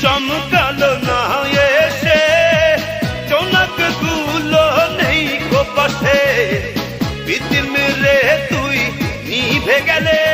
চমকালো না এসে চৌনাক গুলো নেই কো পাশে, বিদিন রে তুই নিভে গেলে